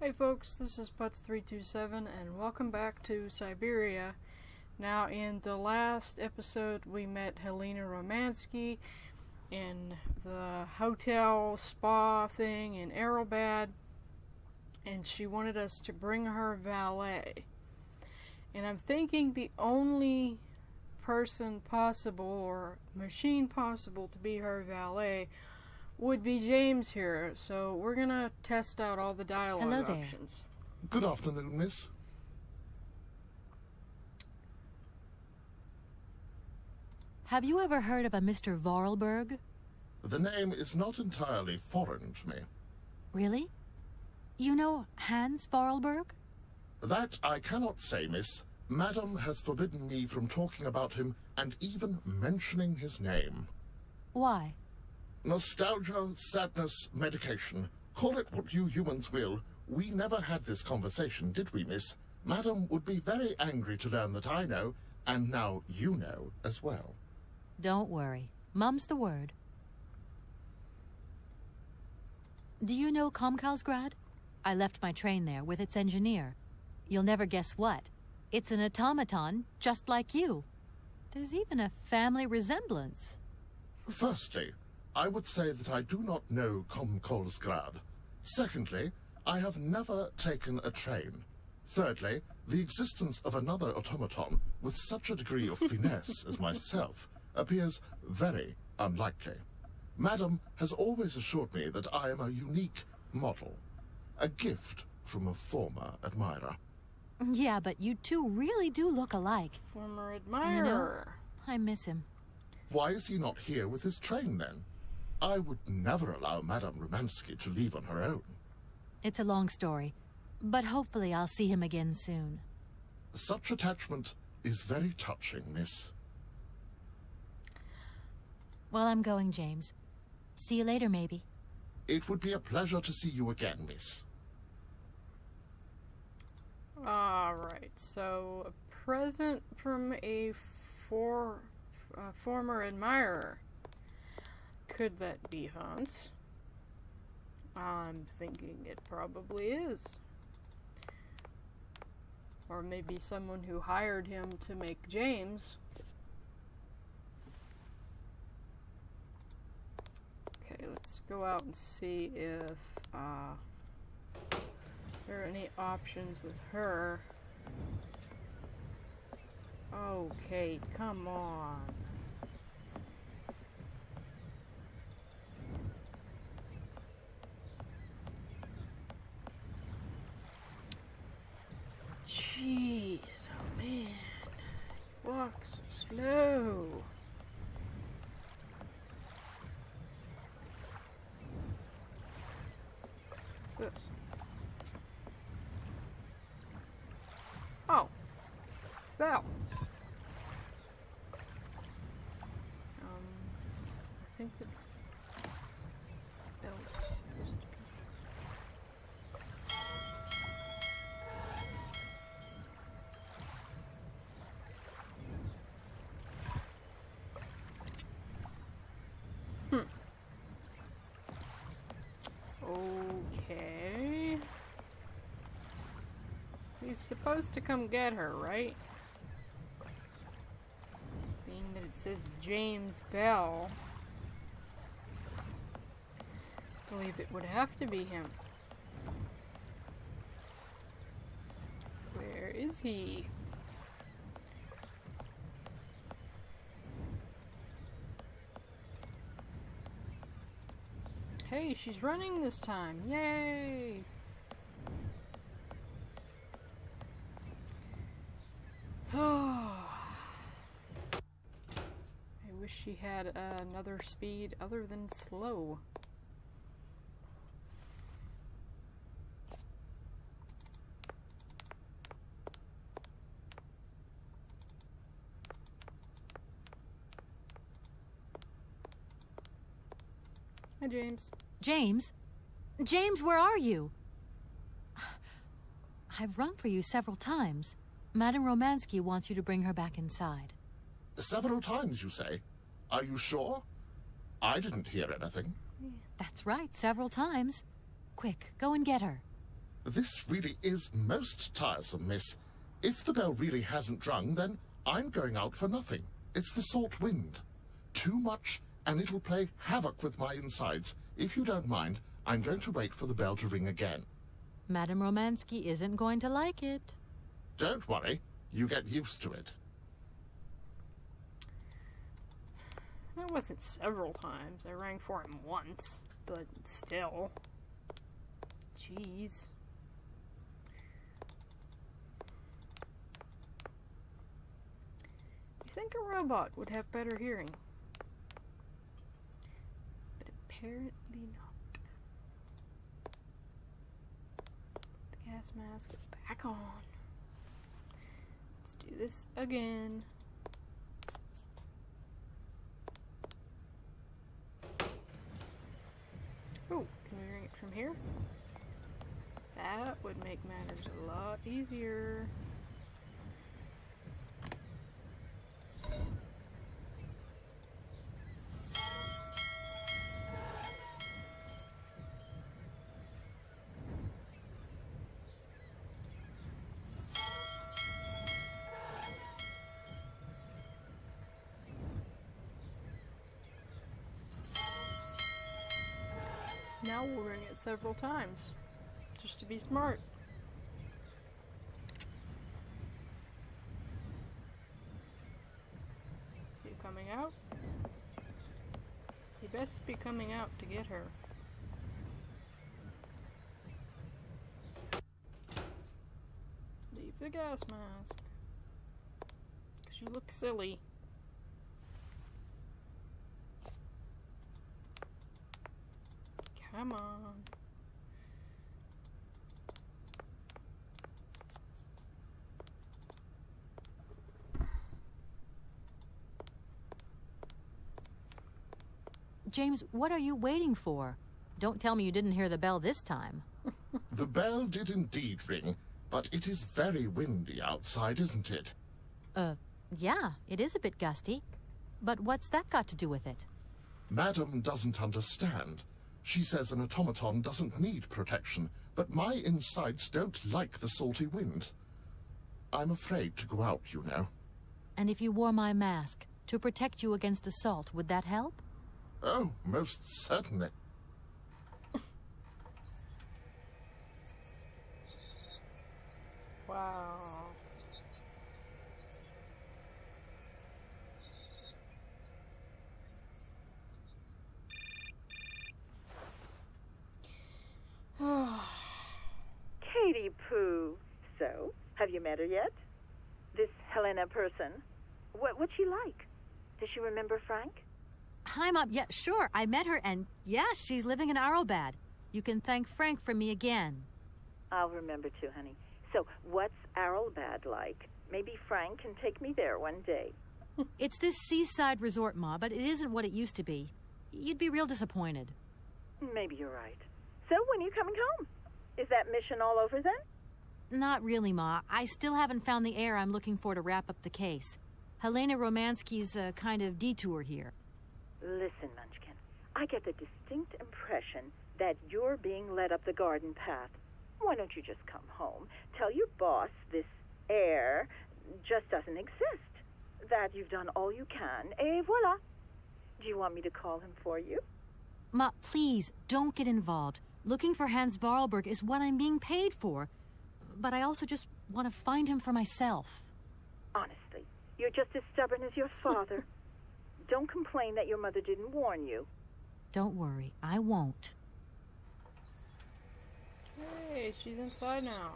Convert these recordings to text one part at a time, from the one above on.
Hey folks, this is Putz327 and welcome back to Syberia. Now in the last episode we met Helena Romansky in the hotel spa thing in Arrowbad, and she wanted us to bring her valet. And I'm thinking the only person possible or machine possible to be her valet would be James here, so we're gonna test out all the dialogue options. Good afternoon, miss. Have you ever heard of a Mr. Vorarlberg? The name is not entirely foreign to me. Really? You know Hans Vorarlberg? That I cannot say, miss. Madam has forbidden me from talking about him and even mentioning his name. Why? Nostalgia, sadness, medication. Call it what you humans will. We never had this conversation, did we, miss? Madam would be very angry to learn that I know, and now you know as well. Don't worry. Mum's the word. Do you know Komkalsgrad? I left my train there with its engineer. You'll never guess what. It's an automaton just like you. There's even a family resemblance. Firstly, I would say that I do not know Komkalsgrad. Secondly, I have never taken a train. Thirdly, the existence of another automaton with such a degree of finesse as myself appears very unlikely. Madam has always assured me that I am a unique model, a gift from a former admirer. Yeah, but you two really do look alike. Former admirer. You know, I miss him. Why is he not here with his train, then? I would never allow Madame Romansky to leave on her own. It's a long story, but hopefully I'll see him again soon. Such attachment is very touching, miss. Well, I'm going, James. See you later, maybe. It would be a pleasure to see you again, miss. Alright, so a present from a former admirer. Could that be Hans? I'm thinking it probably is. Or maybe someone who hired him to make James. Okay, let's go out and see if there are any options with her. Okay, come on. Jeez, oh man. Walk so slow. What's this? Oh, it's Val. I think that was supposed to be. Okay. He's supposed to come get her, right? Being that it says James Bell, I believe it would have to be him. Where is he? Hey, she's running this time. Yay! Oh. I wish she had another speed other than slow. Hi, James. James? James, where are you? I've rung for you several times. Madame Romansky wants you to bring her back inside. Several times, you say? Are you sure? I didn't hear anything. That's right, several times. Quick, go and get her. This really is most tiresome, miss. If the bell really hasn't rung, then I'm going out for nothing. It's the salt wind. Too much, and it'll play havoc with my insides. If you don't mind, I'm going to wait for the bell to ring again. Madame Romansky isn't going to like it. Don't worry. You get used to it. That wasn't several times. I rang for him once, but still. Jeez. You think a robot would have better hearing? But apparently not. Put the gas mask back on. Let's do this again. Oh, can we ring it from here? That would make matters a lot easier. Now we'll ring it several times, just to be smart. Is he coming out? He best be coming out to get her. Leave the gas mask, 'cause you look silly. Come on. James, what are you waiting for? Don't tell me you didn't hear the bell this time. The bell did indeed ring, but it is very windy outside, isn't it? Yeah, it is a bit gusty. But what's that got to do with it? Madam doesn't understand. She says an automaton doesn't need protection, but my insides don't like the salty wind. I'm afraid to go out, you know. And if you wore my mask to protect you against the salt, would that help? Oh, most certainly. Wow. Katie Pooh. So, have you met her yet? This Helena person? What's she like? Does she remember Frank? Hi, Mom. Yeah, sure. I met her, and yeah, she's living in Arrowbad. You can thank Frank for me again. I'll remember too, honey. So, what's Arrowbad like? Maybe Frank can take me there one day. It's this seaside resort, Ma, but it isn't what it used to be. You'd be real disappointed. Maybe you're right. So, when are you coming home? Is that mission all over then? Not really, Ma. I still haven't found the heir I'm looking for to wrap up the case. Helena Romansky's a kind of detour here. Listen, Munchkin, I get the distinct impression that you're being led up the garden path. Why don't you just come home, tell your boss this heir just doesn't exist, that you've done all you can, et voila. Do you want me to call him for you? Ma, please, don't get involved. Looking for Hans Varlberg is what I'm being paid for. But I also just want to find him for myself. Honestly, you're just as stubborn as your father. Don't complain that your mother didn't warn you. Don't worry, I won't. Hey, she's inside now.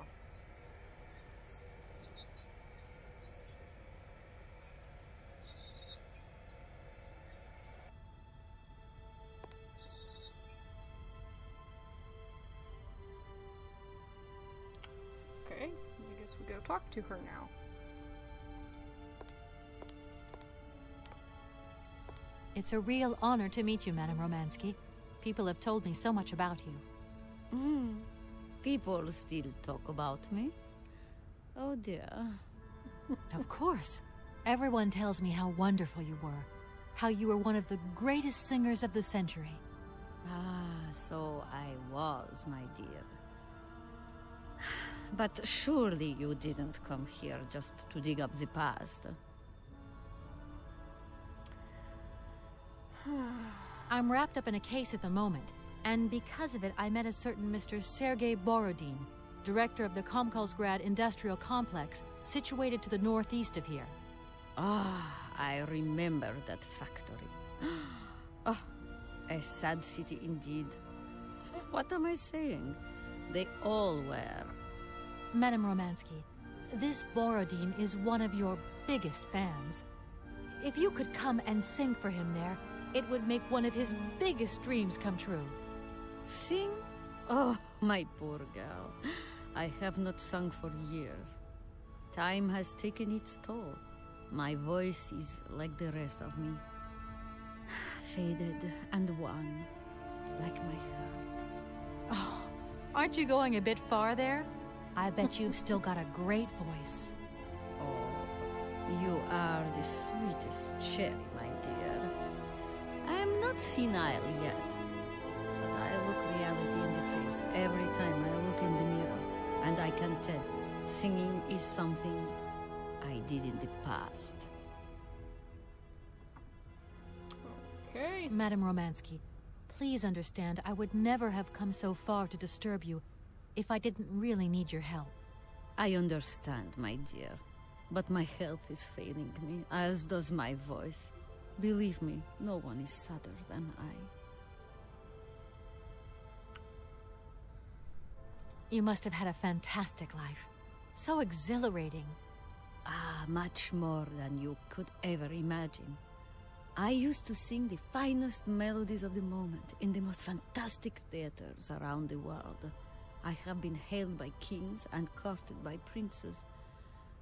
Okay, I guess we go talk to her now. It's a real honor to meet you, Madame Romansky. People have told me so much about you. People still talk about me. Oh dear. Of course. Everyone tells me how wonderful you were. How you were one of the greatest singers of the century. Ah, so I was, my dear. But surely you didn't come here just to dig up the past. I'm wrapped up in a case at the moment, and because of it, I met a certain Mr. Sergei Borodin, director of the Komkalsgrad Industrial Complex, situated to the northeast of here. Ah, I remember that factory. Oh, a sad city indeed. What am I saying? They all were. Madame Romansky, this Borodin is one of your biggest fans. If you could come and sing for him there, it would make one of his biggest dreams come true. Sing? Oh, my poor girl. I have not sung for years. Time has taken its toll. My voice is like the rest of me. Faded and wan, like my heart. Oh, aren't you going a bit far there? I bet you've still got a great voice. Oh, you are the sweetest cherry, my dear. I am not senile yet, but I look reality in the face every time I look in the mirror, and I can tell singing is something I did in the past. Okay. Madame Romansky, please understand I would never have come so far to disturb you if I didn't really need your help. I understand, my dear, but my health is failing me, as does my voice. Believe me, no one is sadder than I. You must have had a fantastic life. So exhilarating. Ah, much more than you could ever imagine. I used to sing the finest melodies of the moment in the most fantastic theaters around the world. I have been hailed by kings and courted by princes.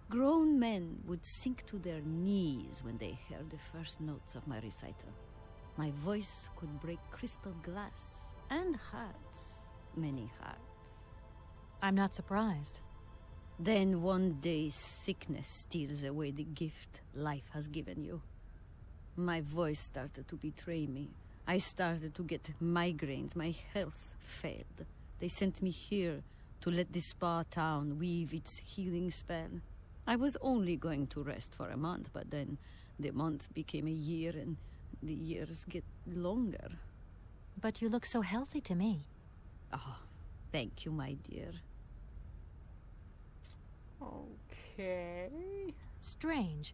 Grown men would sink to their knees when they heard the first notes of my recital. My voice could break crystal glass and hearts, many hearts. I'm not surprised. Then one day sickness steals away the gift life has given you. My voice started to betray me. I started to get migraines. My health failed. They sent me here to let the spa town weave its healing spell. I was only going to rest for a month, but then the month became a year and the years get longer. But you look so healthy to me. Oh, thank you, my dear. Okay. Strange.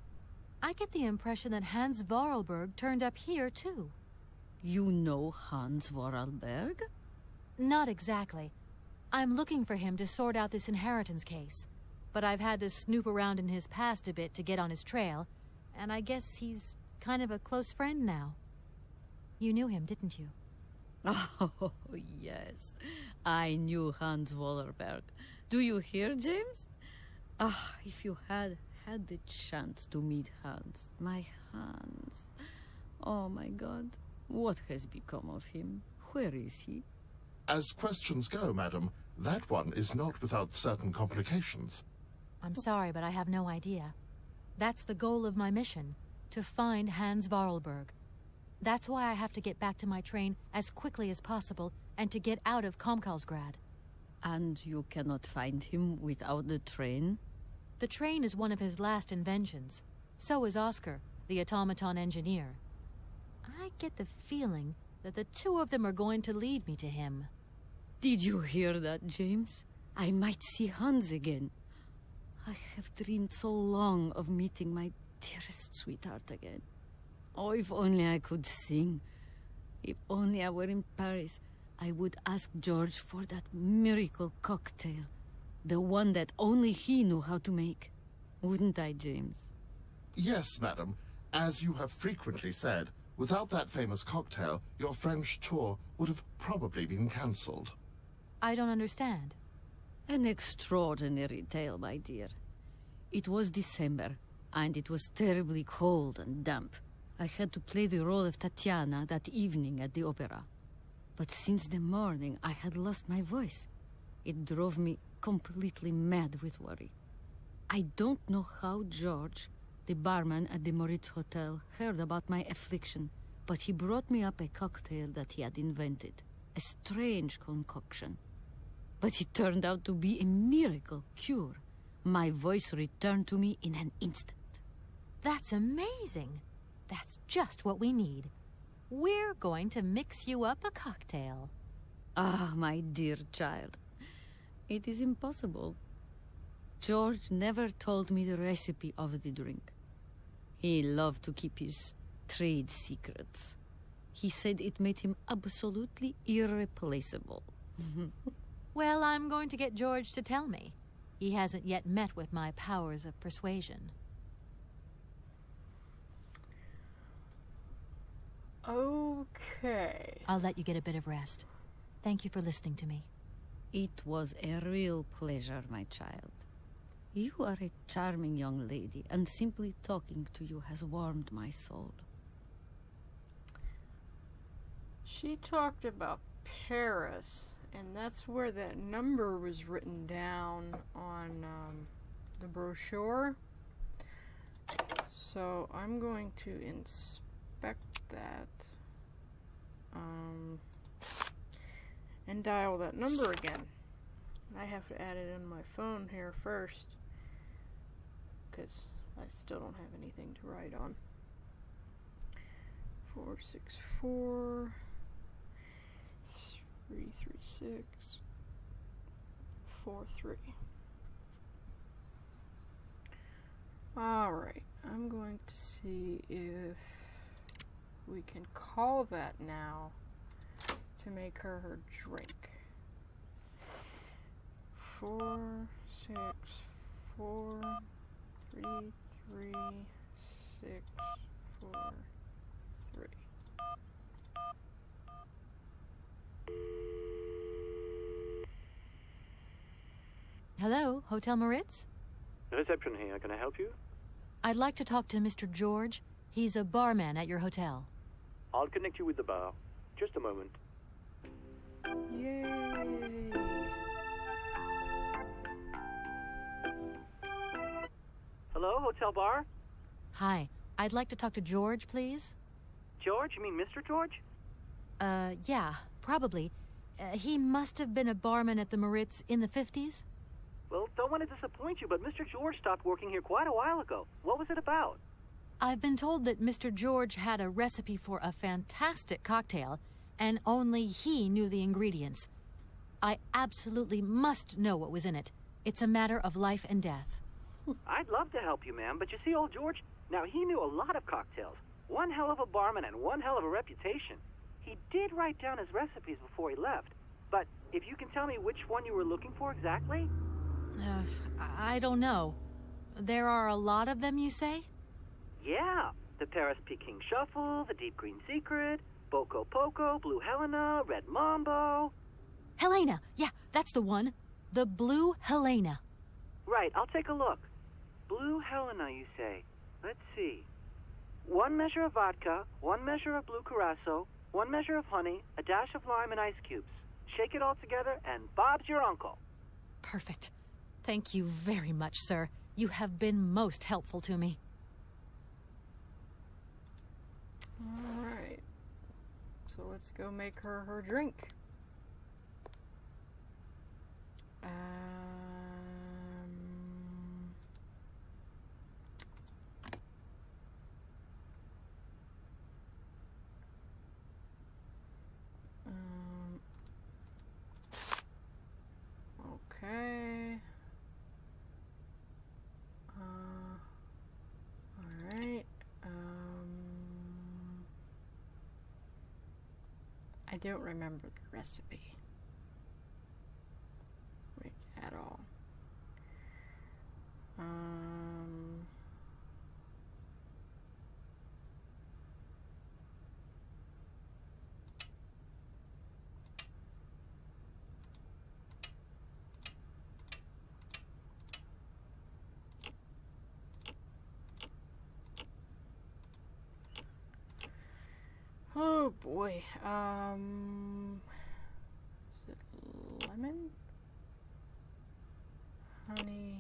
I get the impression that Hans Vorarlberg turned up here, too. You know Hans Vorarlberg? Not exactly. I'm looking for him to sort out this inheritance case. But I've had to snoop around in his past a bit to get on his trail, and I guess he's kind of a close friend now. You knew him, didn't you? Oh, yes. I knew Hans Vorarlberg. Do you hear, James? Ah, if you had the chance to meet Hans. My Hans. Oh, my God. What has become of him? Where is he? As questions go, madam, that one is not without certain complications. I'm sorry, but I have no idea. That's the goal of my mission, to find Hans Vorarlberg. That's why I have to get back to my train as quickly as possible and to get out of Komkalsgrad. And you cannot find him without the train? The train is one of his last inventions. So is Oscar, the automaton engineer. I get the feeling that the two of them are going to lead me to him. Did you hear that, James? I might see Hans again. I have dreamed so long of meeting my dearest sweetheart again. Oh, if only I could sing. If only I were in Paris, I would ask George for that miracle cocktail. The one that only he knew how to make. Wouldn't I, James? Yes, madam. As you have frequently said, without that famous cocktail, your French tour would have probably been cancelled. I don't understand. An extraordinary tale, my dear. It was December, and it was terribly cold and damp. I had to play the role of Tatiana that evening at the opera. But since the morning, I had lost my voice. It drove me completely mad with worry. I don't know how George, the barman at the Moritz Hotel, heard about my affliction, but he brought me up a cocktail that he had invented. A strange concoction. but it turned out to be a miracle cure. My voice returned to me in an instant. That's amazing. That's just what we need. We're going to mix you up a cocktail. Ah, my dear child. It is impossible. George never told me the recipe of the drink. He loved to keep his trade secrets. He said it made him absolutely irreplaceable. Well, I'm going to get George to tell me. He hasn't yet met with my powers of persuasion. Okay. I'll let you get a bit of rest. Thank you for listening to me. It was a real pleasure, my child. You are a charming young lady, and simply talking to you has warmed my soul. She talked about Paris, and that's where that number was written down on the brochure. So I'm going to inspect that and dial that number again. I have to add it in my phone here first, because I still don't have anything to write on. 464 336 43. Alright, I'm going to see if we can call that now to make her drink. 4 6 4 3 3 6 4 3. Hello, Hotel Moritz? Reception here. Can I help you? I'd like to talk to Mr. George. He's a barman at your hotel. I'll connect you with the bar. Just a moment. Yay! Hello, hotel bar? Hi, I'd like to talk to George, please. George? You mean Mr. George? Yeah, probably. He must have been a barman at the Moritz in the 50s. Well, don't want to disappoint you, but Mr. George stopped working here quite a while ago. What was it about? I've been told that Mr. George had a recipe for a fantastic cocktail, and only he knew the ingredients. I absolutely must know what was in it. It's a matter of life and death. I'd love to help you, ma'am, but you see, old George, now he knew a lot of cocktails. One hell of a barman and one hell of a reputation. He did write down his recipes before he left, but if you can tell me which one you were looking for exactly? I don't know. There are a lot of them, you say? Yeah, the Paris Peking Shuffle, the Deep Green Secret, Boco Poco, Blue Helena, Red Mambo. Helena! Yeah, that's the one. The Blue Helena. Right, I'll take a look. Blue Helena, you say? Let's see. 1 measure of vodka, 1 measure of blue curacao, 1 measure of honey, a dash of lime and ice cubes. Shake it all together, and Bob's your uncle. Perfect. Thank you very much, sir. You have been most helpful to me. Alright. So let's go make her drink. Okay. Alright. I don't remember the recipe. Like, at all. Oh boy. Is it lemon? Honey.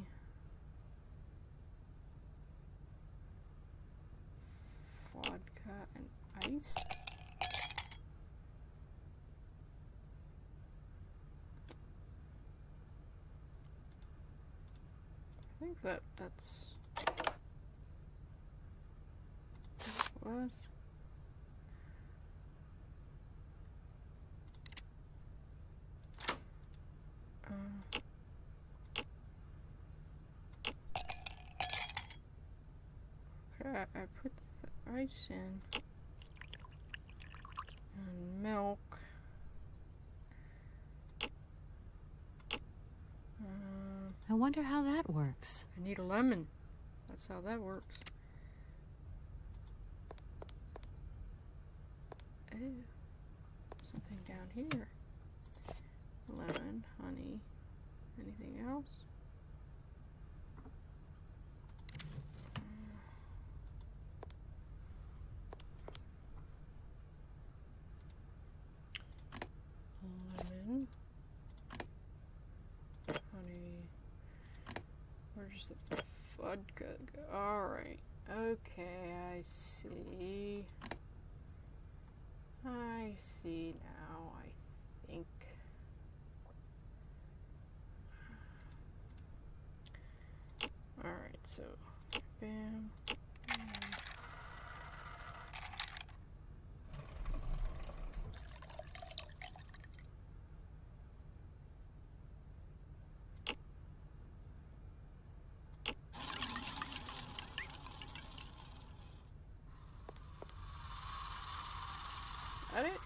Vodka and ice? think that's what it was. Okay, I put the ice in and milk. I wonder how that works. I need a lemon. That's how that works. Oh, something down here. Lemon, honey, anything else? Lemon, honey. Where's the vodka go? Alright. Okay, I see. I see now, I think. Alright, so bam, bam. Is that it?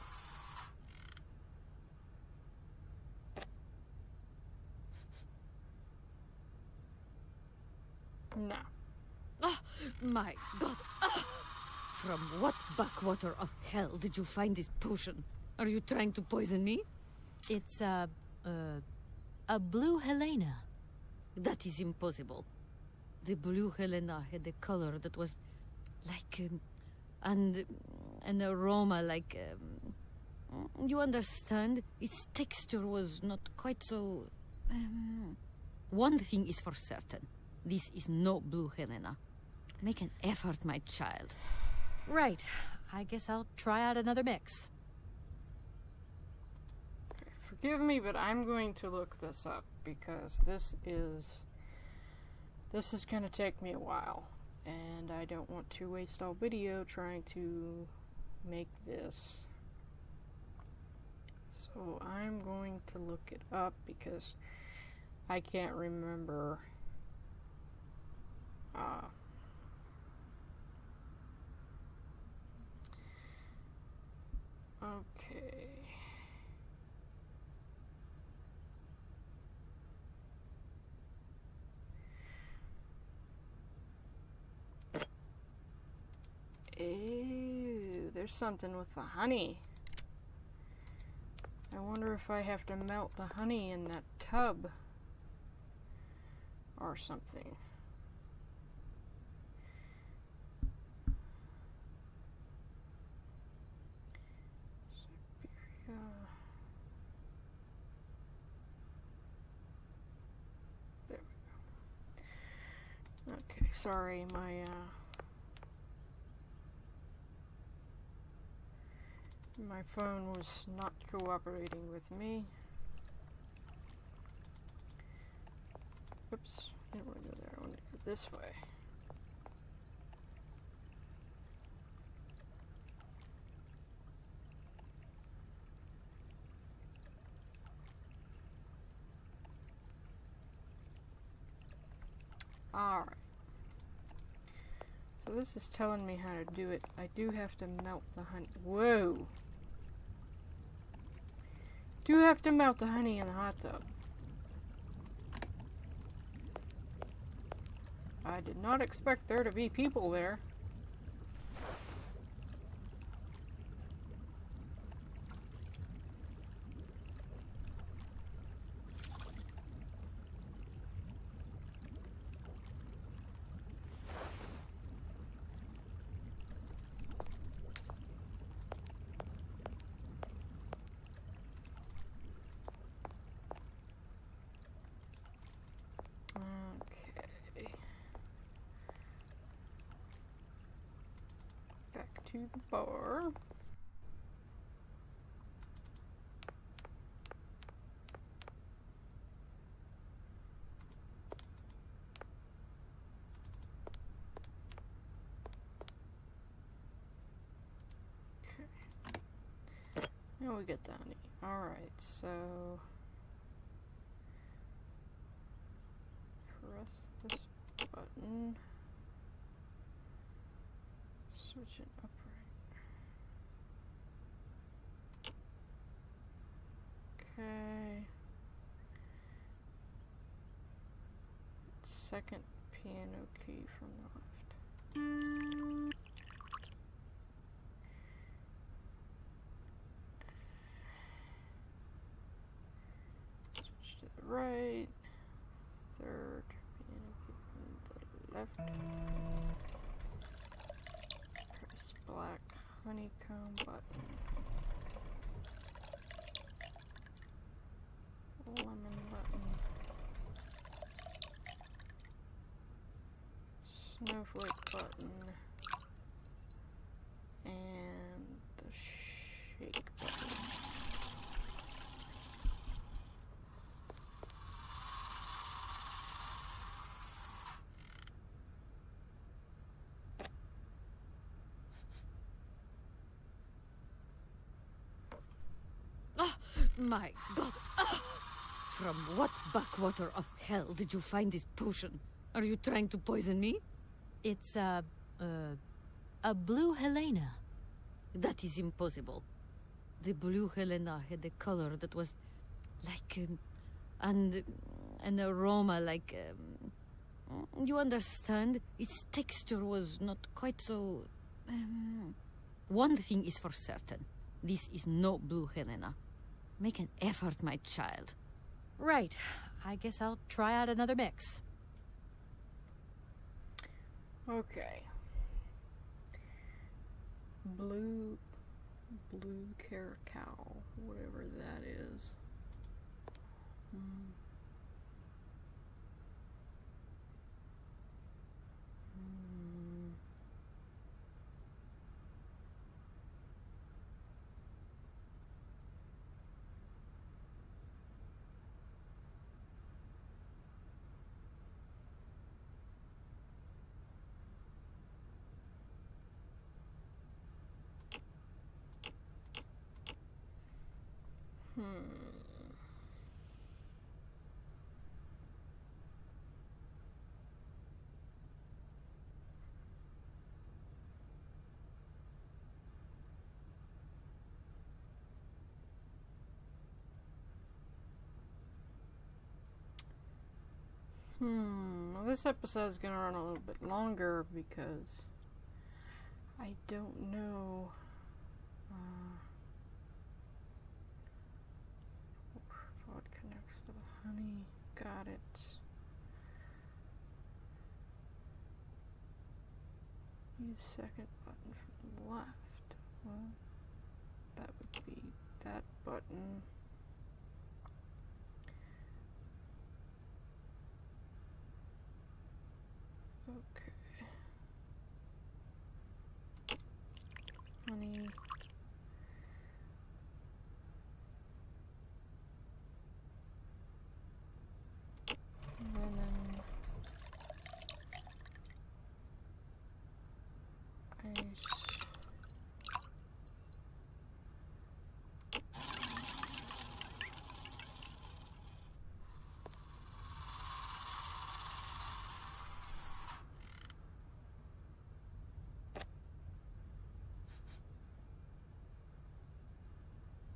No. Oh, my God. Ah! From what backwater of hell did you find this potion? Are you trying to poison me? It's a blue Helena. That is impossible. The blue Helena had a color that was like an aroma like you understand? Its texture was not quite so one thing is for certain. This is no blue Helena. Make an effort, my child. Right. I guess I'll try out another mix. Okay, forgive me, but I'm going to look this up because this is going to take me a while, and I don't want to waste all video trying to make this. So I'm going to look it up because I can't remember. Okay. Ew, there's something with the honey. I wonder if I have to melt the honey in that tub or something. Syberia. There we go. Okay, sorry, my phone was not cooperating with me. Oops, I didn't want to go there. I want to go this way. Alright. So this is telling me how to do it. I do have to melt the honey. Whoa! Do have to melt the honey in the hot tub. I did not expect there to be people there. To the bar. And we get the honey. Alright, so press this button. Switch it upright. Okay. Second piano key from the left. Switch to the right. Third piano key from the left. Press black honeycomb button. Lemon button. Snowflake button. And the shake button. My God! Ah! From what backwater of hell did you find this potion? Are you trying to poison me? It's a blue Helena. That is impossible. The blue Helena had a color that was like, and an aroma like, you understand? Its texture was not quite so. One thing is for certain: this is no blue Helena. Make an effort, my child. Right. I guess I'll try out another mix. Okay. Blue caracal, whatever that is. Well, this episode is going to run a little bit longer because I don't know how it connects to the honey. Got it. Use second button from the left. Well, that would be that button. Okay. Honey. Lemon. Ice.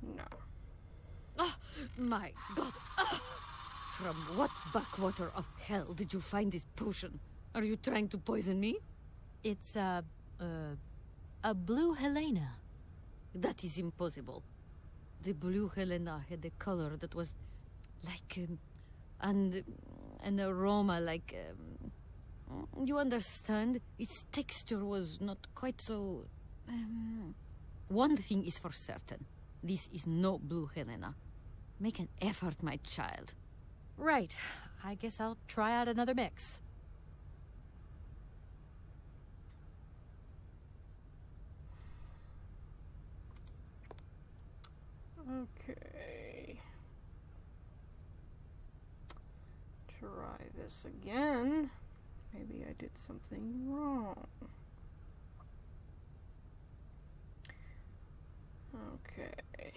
No. Ah, my God! Ah! From what backwater of hell did you find this potion? Are you trying to poison me? It's a blue Helena. That is impossible. The blue Helena had a color that was like, and an aroma like, you understand? Its texture was not quite so. One thing is for certain: this is no blue Helena. Make an effort, my child. Right. I guess I'll try out another mix. Okay. Try this again. Maybe I did something wrong. Okay.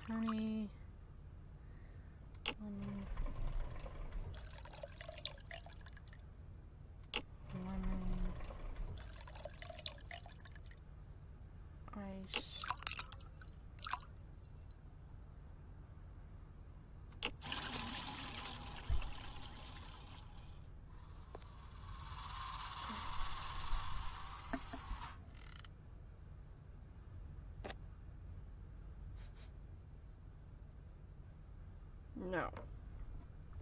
Honey. Lemon. Ice. No.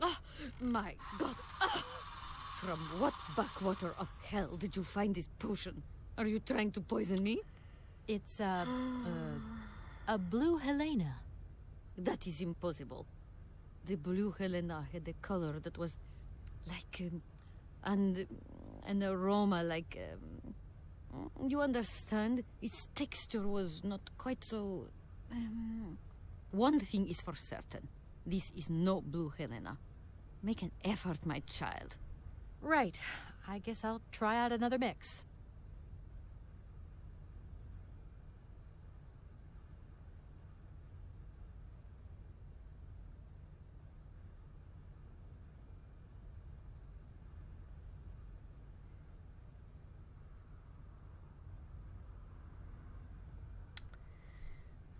Oh, my God. Ah! From what backwater of hell did you find this potion? Are you trying to poison me? It's a blue Helena. That is impossible. The blue Helena had a color that was like, and an aroma like, you understand? Its texture was not quite so, one thing is for certain. This is no blue Helena. Make an effort, my child. Right. I guess I'll try out another mix.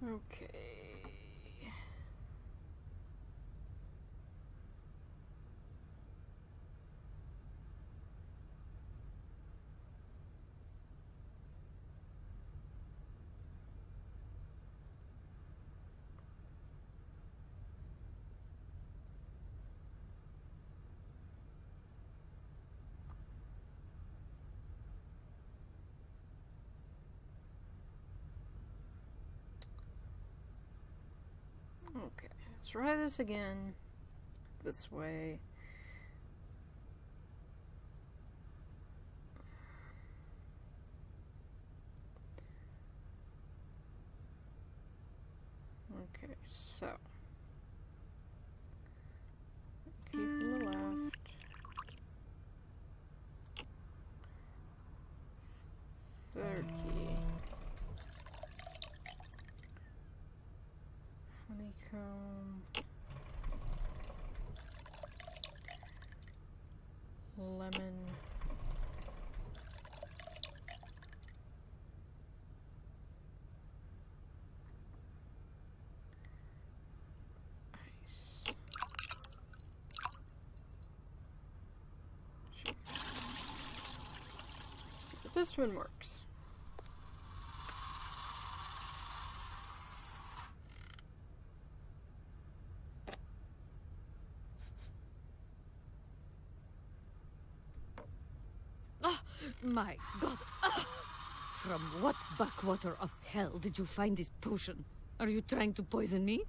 Okay. Okay, let's try this again. This way. Okay, so. Key from the left. 30. Honeycomb. Lemon. Ice. See if this one works. My God. Ah! From what backwater of hell did you find this potion? Are you trying to poison me?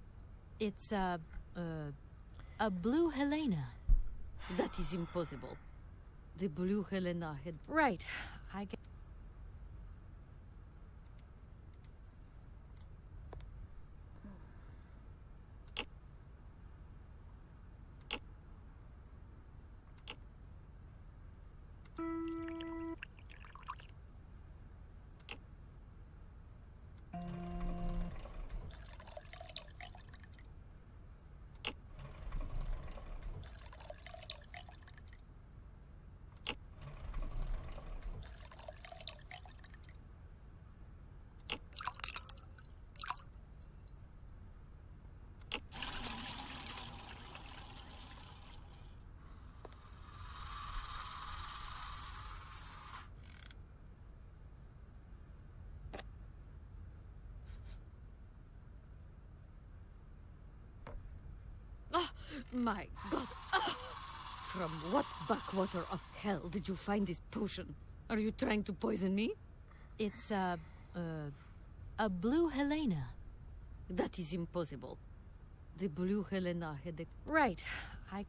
It's a blue Helena. That is impossible. The blue Helena had... Right. I guess. My God. Ah! From what backwater of hell did you find this potion? Are you trying to poison me? It's a blue Helena. That is impossible. The blue Helena had a... Right. I...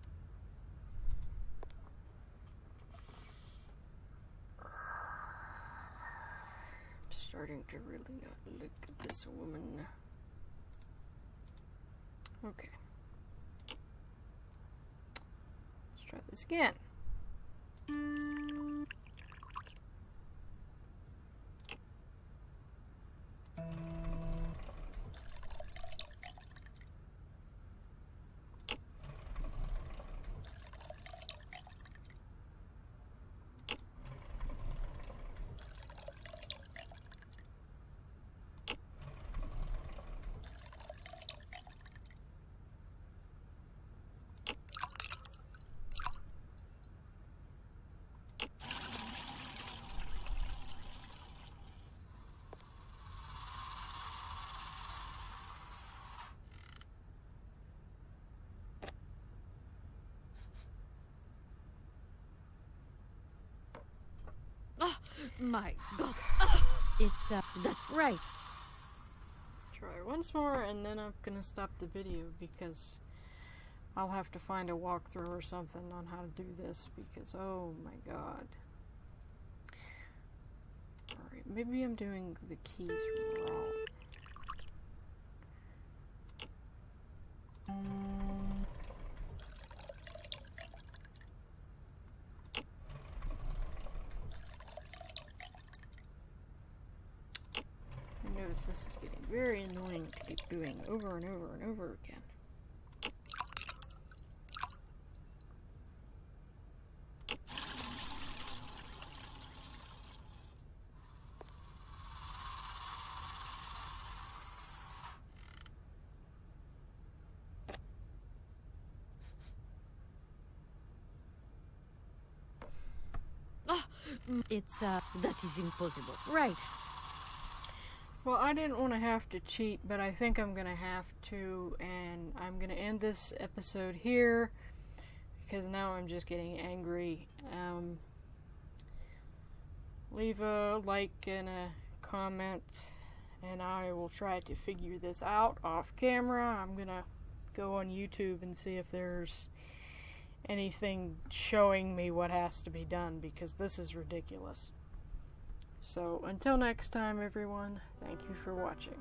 I'm starting to really not look at this woman. Okay. Let's try this again. My God. It's, That's right. Try once more, and then I'm gonna stop the video because I'll have to find a walkthrough or something on how to do this because, oh my god. Alright, maybe I'm doing the keys wrong. I notice this is getting very annoying to keep doing over and over and over again. it's, That is impossible. Right. Well, I didn't want to have to cheat, but I think I'm going to have to, and I'm going to end this episode here, because now I'm just getting angry. Leave a like and a comment, and I will try to figure this out off camera. I'm going to go on YouTube and see if there's anything showing me what has to be done, because this is ridiculous. So, until next time, everyone, thank you for watching.